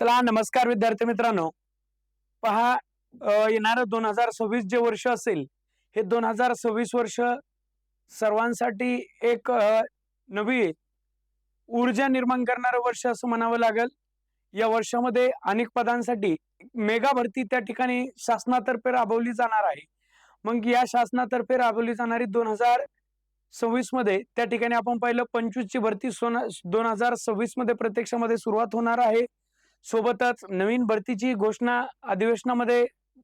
चला नमस्कार विद्यार्थी मित्रांनो. पहा, येणारं 2026 जे वर्ष असेल, हे 2026 वर्ष सर्वांसाठी एक नवी ऊर्जा निर्माण करणारं वर्ष असं म्हणावं लागेल. या वर्षामध्ये अनेक पदांसाठी मेगा भरती त्या ठिकाणी शासनातर्फे राबवली जाणार आहे. मग या शासनातर्फे राबवली जाणारी 2026 मध्ये त्या ठिकाणी आपण पाहिलं 25 ची भरती 2026 मध्ये प्रत्यक्षामध्ये सुरुवात होणार आहे. सोबतच नवीन भरतीची घोषणा अधिवेशनामध्ये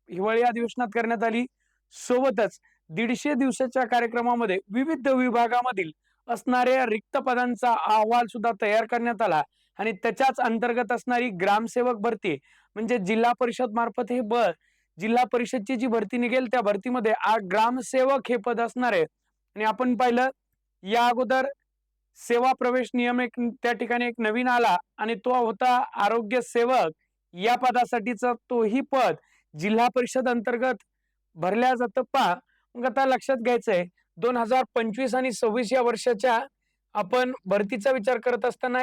हिवाळी अधिवेशनात करण्यात आली. सोबतच 150 दिवसाच्या कार्यक्रमामध्ये विविध विभागामधील असणाऱ्या रिक्त पदांचा अहवाल सुद्धा तयार करण्यात आला आणि त्याच्याच अंतर्गत असणारी ग्रामसेवक भरती म्हणजे जिल्हा परिषद मार्फत जिल्हा परिषदची जी भरती निघेल त्या भरतीमध्ये ग्रामसेवक हे पद असणार आहे. आणि आपण पाहिलं या अगोदर सेवा प्रवेश नियम एक त्या ठिकाणी एक नवीन आला आणि तो होता आरोग्य सेवक या पदासाठीचा तोही पद जिल्हा परिषद अंतर्गत भरल्या जातं. मग आता लक्षात घ्यायचंय 2025 आणि 26 या वर्षाच्या आपण भरतीचा विचार करत असताना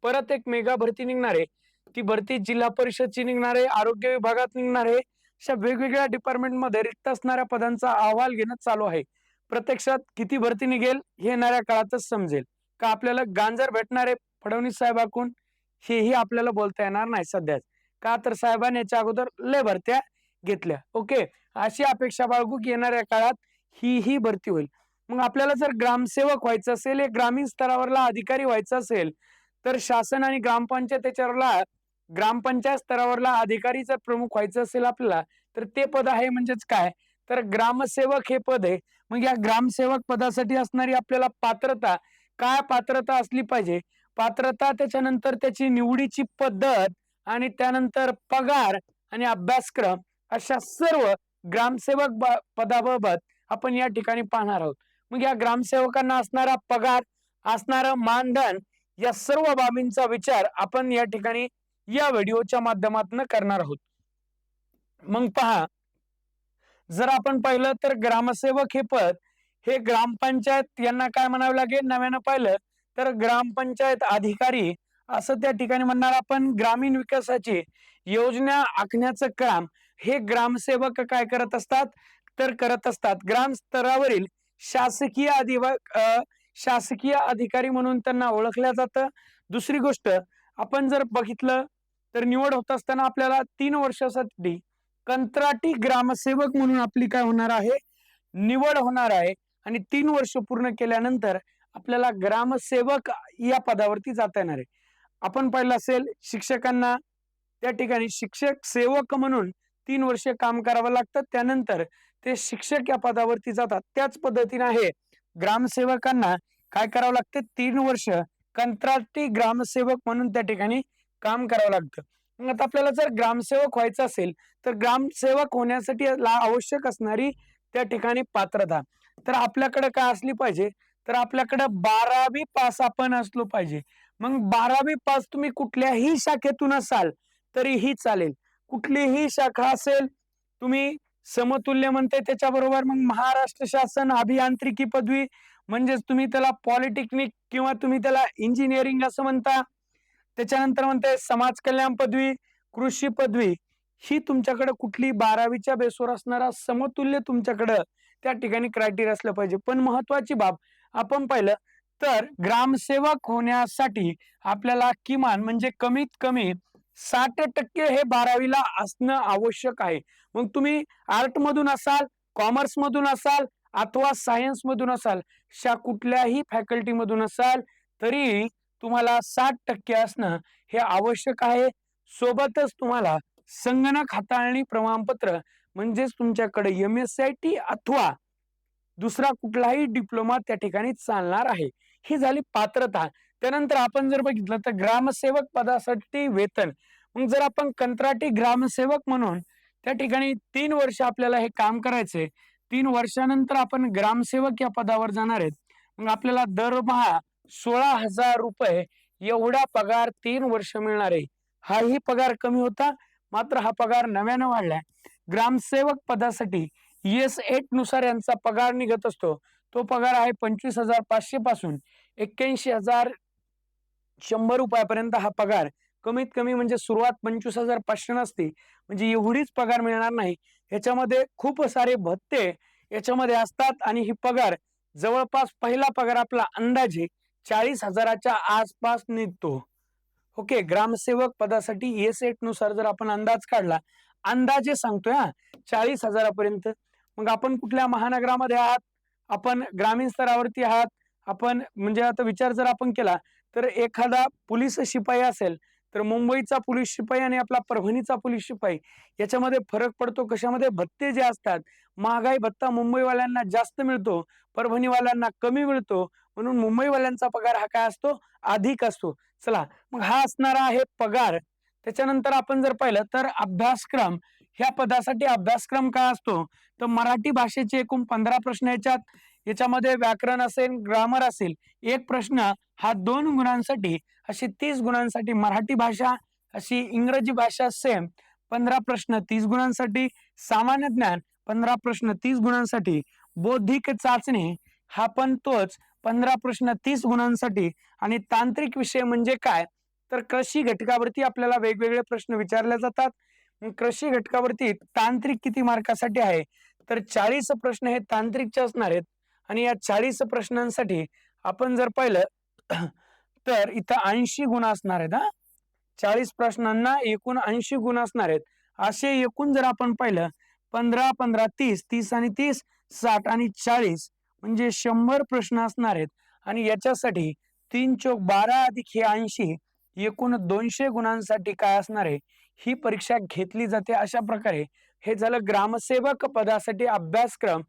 परत एक मेगा भरती निघणार आहे. ती भरती जिल्हा परिषदची निघणार आहे, आरोग्य विभागात निघणार आहे. अशा वेगवेगळ्या डिपार्टमेंटमध्ये रिक्त असणाऱ्या पदांचा अहवाल घेणं चालू आहे. प्रत्यक्षात किती भरती निघेल हे येणाऱ्या काळातच समजेल. का आपल्याला गांजर भेटणार आहे फडणवीस साहेबांकडून हेही आपल्याला बोलता येणार नाही सध्याच. का तर साहेबांनी याच्या अगोदर लय भरत्या घेतल्या. ओके, अशी अपेक्षा बाळगू की येणाऱ्या काळात ही भरती होईल. मग आपल्याला जर ग्रामसेवक व्हायचं असेल, एक ग्रामीण स्तरावरला अधिकारी व्हायचं असेल तर शासन आणि ग्रामपंचायत स्तरावरला अधिकारी जर प्रमुख व्हायचं असेल आपल्याला तर ते पद आहे म्हणजेच काय तर ग्रामसेवक हे पद आहे. मग या ग्रामसेवक पदासाठी असणारी आपल्याला पात्रता काय पात्रता असली पाहिजे, पात्रता त्याच्यानंतर त्याची निवडीची पद्धत आणि त्यानंतर पगार आणि अभ्यासक्रम अशा सर्व ग्रामसेवक पदाबाबत आपण या ठिकाणी पाहणार आहोत. मग या ग्रामसेवकांना असणारा पगार, असणारं मानधन या सर्व बाबींचा विचार आपण या ठिकाणी या व्हिडिओच्या माध्यमातून करणार आहोत. मग पहा, जर आपण पाहिलं तर ग्रामसेवक हे पद हे ग्रामपंचायत यांना काय म्हणावं लागेल, नव्यानं पाहिलं तर ग्रामपंचायत अधिकारी असं त्या ठिकाणी म्हणणार आपण. ग्रामीण विकासाची योजना आखण्याचं काम हे ग्रामसेवक काय करत असतात तर करत असतात. ग्राम स्तरावरील शासकीय अधिकारी म्हणून त्यांना ओळखल्या जातं. दुसरी गोष्ट आपण जर बघितलं तर निवड होत असताना आपल्याला 3 वर्षासाठी कंत्राटी ग्रामसेवक म्हणून आपली काय होणार आहे, निवड होणार आहे. आणि 3 वर्ष पूर्ण केल्यानंतर आपल्याला ग्रामसेवक या पदावरती जाता येणार आहे. आपण पाहिलं असेल शिक्षकांना त्या ठिकाणी शिक्षक सेवक म्हणून 3 वर्ष काम करावं लागतं, त्यानंतर ते शिक्षक या पदावरती जातात. त्याच पद्धतीने आहे ग्रामसेवकांना काय करावं लागतं, 3 वर्ष कंत्राटी ग्रामसेवक म्हणून त्या ठिकाणी काम करावं लागतं. मग आता आपल्याला जर ग्रामसेवक व्हायचं असेल तर ग्रामसेवक होण्यासाठी आवश्यक असणारी त्या ठिकाणी पात्रता तर आपल्याकडे काय असली पाहिजे तर आपल्याकडे 12वी पास आपण असलो पाहिजे. मग 12वी पास तुम्ही कुठल्याही शाखेतून असाल तरीही चालेल. कुठलीही शाखा असेल, तुम्ही समतुल्य म्हणते त्याच्याबरोबर मग महाराष्ट्र शासन अभियांत्रिकी पदवी म्हणजेच तुम्ही त्याला पॉलिटेक्निक किंवा तुम्ही त्याला इंजिनिअरिंग असं म्हणता. त्याच्यानंतर म्हणते समाज कल्याण पदवी, कृषी पदवी ही तुमच्याकडे कुठली 12वीच्या बेसवर असणारा समतुल्य तुमच्याकडे त्या ठिकाणी क्रायटेरिया असलं पाहिजे. पण महत्वाची बाब आपण पाहिलं तर ग्रामसेवक होण्यासाठी आपल्याला किमान म्हणजे कमीत कमी 60% हे 12वीला असणं आवश्यक आहे. मग तुम्ही आर्ट मधून असाल, कॉमर्स मधून असाल अथवा सायन्स मधून असाल, कुठल्याही फॅकल्टी मधून असाल तरी तुम्हाला 60% असणं हे आवश्यक आहे. सोबतच तुम्हाला संगणक हाताळणी प्रमाणपत्र म्हणजेच तुमच्याकडे MSCIT अथवा दुसरा कुठलाही डिप्लोमा त्या ठिकाणी चालणार आहे. ही झाली पात्रता. त्यानंतर आपण जर बघितलं तर ग्रामसेवक पदासाठी वेतन. मग जर आपण कंत्राटी ग्रामसेवक म्हणून त्या ठिकाणी 3 वर्ष आपल्याला हे काम करायचंय, 3 वर्षानंतर आपण ग्रामसेवक या पदावर जाणार आहेत. मग आपल्याला दरमहा 16,000 रुपये एवढा पगार 3 वर्ष मिळणार आहे. हाही पगार कमी होता, मात्र हा पगार नव्यानं वाढलाय. ग्रामसेवक पदासाठी ES8 नुसार यांचा पगार निघत असतो. तो पगार आहे 25,500 पासून 81,100 रुपयापर्यंत हा पगार कमीत कमी म्हणजे सुरुवात 25,500 नसते, म्हणजे एवढीच पगार मिळणार नाही. याच्यामध्ये खूप सारे भत्ते याच्यामध्ये असतात आणि ही पगार जवळपास पहिला पगार आपला अंदाजे 40,000च्या आसपास निघतो. ओके. ग्रामसेवक पदासाठी ए-सेट नुसार जर आपण अंदाज काढला, अंदाजे सांगतोय हां, 40,000 पर्यंत. मग आपण कुठल्या महानगरामध्ये आहात, आपण ग्रामीण स्तरावरती आहात, आपण म्हणजे आता विचार जर आपण केला, तर एखादा पोलीस शिपाई असेल, तर मुंबईचा पोलीस शिपाई आणि आपला परभणीचा पोलीस शिपाई याच्यामध्ये फरक पडतो कशामध्ये? भत्ते जे असतात, महागाई भत्ता मुंबईवाल्यांना जास्त मिळतो, परभणीवाल्यांना कमी मिळतो. म्हणून मुंबईवाल्यांचा पगार हा काय असतो? अधिक असतो. चला, मग हा असणारा आहे पगार. त्याच्यानंतर आपण जर पाहिलं तर अभ्यासक्रम, ह्या पदासाठी अभ्यासक्रम काय असतो? तर मराठी भाषेचे एकूण 15 प्रश्न याच्यात, याच्यामध्ये व्याकरण असेल, ग्रामर असेल. एक प्रश्न हा 2 गुणांसाठी, अशी 30 गुणांसाठी मराठी भाषा, अशी इंग्रजी भाषा सेम 15 प्रश्न 30 गुणांसाठी, सामान्य ज्ञान 15 प्रश्न 30 गुणांसाठी, बौद्धिक चाचणी हा पण तोच 15 प्रश्न 30 गुणांसाठी आणि तांत्रिक विषय म्हणजे काय? तर कृषी घटकावरती आपल्याला वेगवेगळे प्रश्न विचारले जातात. मग कृषी घटकावरती तांत्रिक किती मार्कासाठी आहे? तर 40 प्रश्न हे तांत्रिकचे असणार आहेत आणि या 40 प्रश्नांसाठी आपण जर पाहिलं तर इथं 80 गुण असणार आहेत हां. 40 प्रश्नांना एकूण 80 गुण असणार आहेत. असे एकूण जर आपण पाहिलं 15, 15, 30, 30 आणि 30, 60 आणि 40 म्हणजे 100 प्रश्न असणार आहेत आणि याच्यासाठी 3 चोक 12 अधिक हे 80 एकूण 200 गुणांसाठी काय असणार आहे? ही परीक्षा घेतली जाते. अशा प्रकारे हे झालं ग्रामसेवक पदासाठी अभ्यासक्रम.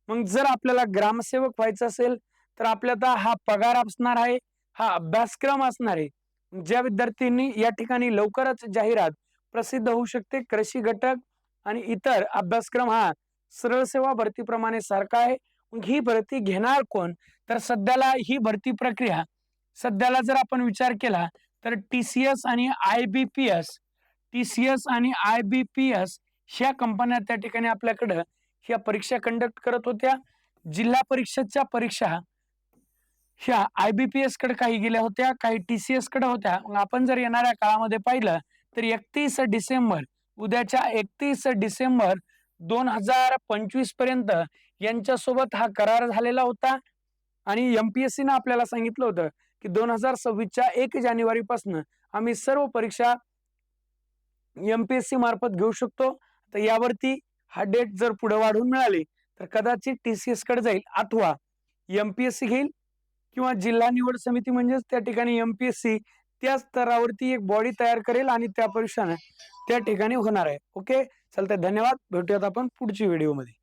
मग जर आपल्याला ग्रामसेवक व्हायचं असेल, तर आपल्याला हा पगार असणार आहे, हा अभ्यासक्रम असणार आहे. ज्या विद्यार्थ्यांनी या ठिकाणी लवकरच जाहिरात प्रसिद्ध होऊ शकते. कृषी घटक आणि इतर अभ्यासक्रम हा सरळ सेवा भरतीप्रमाणे सारखा आहे. मग ही भरती घेणार कोण? तर सध्याला ही भरती प्रक्रिया सध्याला जर आपण विचार केला तर टी-सी-एस आणि आय-बी-पी-एस, टी-सी-एस आणि आय-बी-पी-एस ह्या कंपन्या त्या ठिकाणी आपल्याकडं ह्या परीक्षा कंडक्ट करत होत्या. जिल्हा परिषदच्या परीक्षा ह्या आय-बी-पी-एस कडे काही गेल्या होत्या, काही टी-सी-एस कडे होत्या. मग आपण जर येणाऱ्या काळामध्ये पाहिलं तर 31 डिसेंबर, उद्याच्या 31 डिसेंबर 2025 पर्यंत यांच्यासोबत हा करार झालेला होता आणि एम-पी-एस-सीनं आपल्याला सांगितलं होतं की 2026च्या 1 जानेवारीपासून आम्ही सर्व परीक्षा एम-पी-एस-सी मार्फत घेऊ शकतो. तर यावरती हा डेट जर पुढे वाढवून मिळाली तर कदाचित टी-सी-एस कडे जाईल अथवा एम-पी-एस-सी घेईल किंवा जिल्हा निवड समिती म्हणजेच त्या ठिकाणी एम-पी-एस-सी त्या स्तरावरती एक बॉडी तयार करेल आणि त्या परीक्षाने त्या ठिकाणी होणार आहे. ओके, चालतंय. धन्यवाद. भेटूयात आपण पुढच्या व्हिडिओमध्ये.